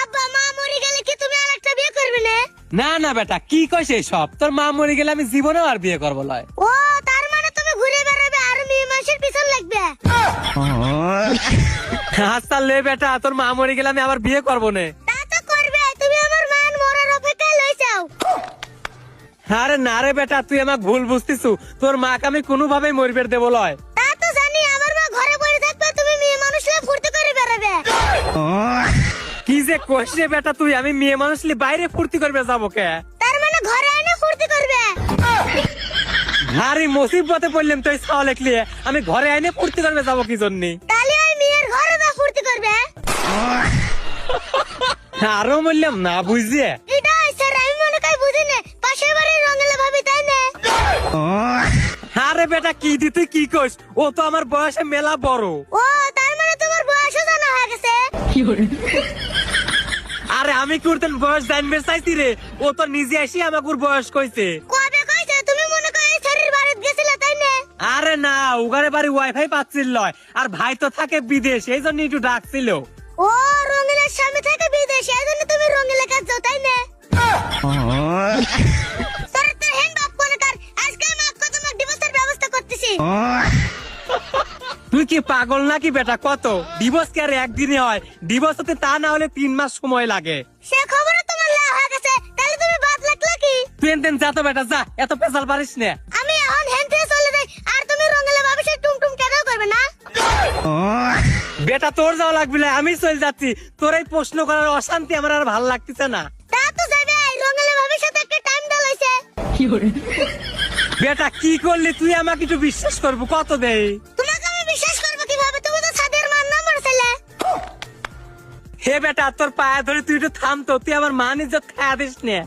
আব্বা মা মরে গেলে কি তুমি আরেকটা বিয়ে করবে না? না না বেটা, কি কইছ সব? তোর মা মরে গেলে আমি জীবনেও আর বিয়ে করবো লয়। ও তার মানে তুমি ঘুরে বেড়াবে আর মেয়ে মানুষের পিছন লাগবে। আচ্ছা লে বেটা, তোর মা মরে গেলে আমি আবার বিয়ে করবো না। তা তো করবে, তুমি আমার মান মরার অপেক্ষায় লই যাও। আরে না রে বেটা, তুই আমাকে ভুল বুঝতিছু। তোর মাকে আমি কোনোভাবেই মরবে দেবো লয়। তা তো জানি, আমার মা ঘরে বসে থাকবে, তুমি মেয়ে মানুষ হয়ে ফুর্তি করে বেড়াবে। কি যে কইস রে বেটা তুই, আমি মেয়ে মানুষ লি বাইরে ফুর্তি করবে যাবো কে? তার মানে ঘরে এনে ফুর্তি করবে। আরে মুসিবতে পড়লাম তুই ছাও লেখলি, আমি ঘরে আইনে ফুর্তি করবে যাবো কি জন্যে? তাহলে ওই মেয়ের ঘরে না ফুর্তি করবে। আরো বললাম না বুঝিয়ে। এটা স্যার আমি মনে করি বুঝি না, পাশের বাড়ির রঙেলা ভাবি তাই না? আরে বেটা কি দি তুই কি কইস? ও তো আমার বয়সে মেলা বড়। ও তার মানে তোমার বয়সও জানা হয়ে গেছে। আরে আমি করতেন বয়স জানবে চাইছি রে, ও তো নিজে এসে আমাকে ওর বয়স কইছে। কবে কইছে? তুমি মনে করি এই স্যারের বাড়িতে গেছিলে তাই না? আরে না, ওখানে বাড়ি ওয়াইফাই পাচ্ছিল লয়, আর ভাই তো থাকে বিদেশ, এই জন্য একটু ডাকছিল। ও রঙেলার স্বামী থেকে বিদেশে, এই জন্য তুমি রঙেলা কাজ যাও তাই না? তোর তো হ্যান্ড বাপ কোনে কার, আজকে আমি আজকে তোমার ডিভোর্সের ব্যবস্থা করতেছি। তুই কি পাগল নাকি বেটা? কত ডিভোর্স কে আর একদিনে হয়? ডিভোর্স হতে তা না হলে 3 মাস সময় লাগে। সে খবরে তোমার লা হয়ে গেছে, তাহলে তুমি বাদ লাগলা কি? তুই এনতেন যা তো বেটা, যা, এত পেশাল পারিস না। আমি এখন হ্যান্ড থেকে চলে যাই, আর তুমি রঙেলা ভাবি সে টুমটুম কেদাও করবে না? বেটা তোর যাওয়া লাগবে না, আমি চলে যাচ্ছি। তোর এই প্রশ্ন করার অশান্তি আমার আর ভাল লাগতেছে না। তা তো যাবে, রঙেলা ভাবির সাথে একটা টাইম দালাইছে। বেটা কি করলি তুই? আমাকে একটু বিশ্বাস করবো কত দেই? তোমাকে আমি বিশ্বাস করবো কিভাবে? তুমি তো ছাদের মান নাম্বার ছেলে। হে বেটা, তোর পায়ে ধরে তুই একটু থাম তো, তুই আমার মান ইজ্জত খায়া দিস নে।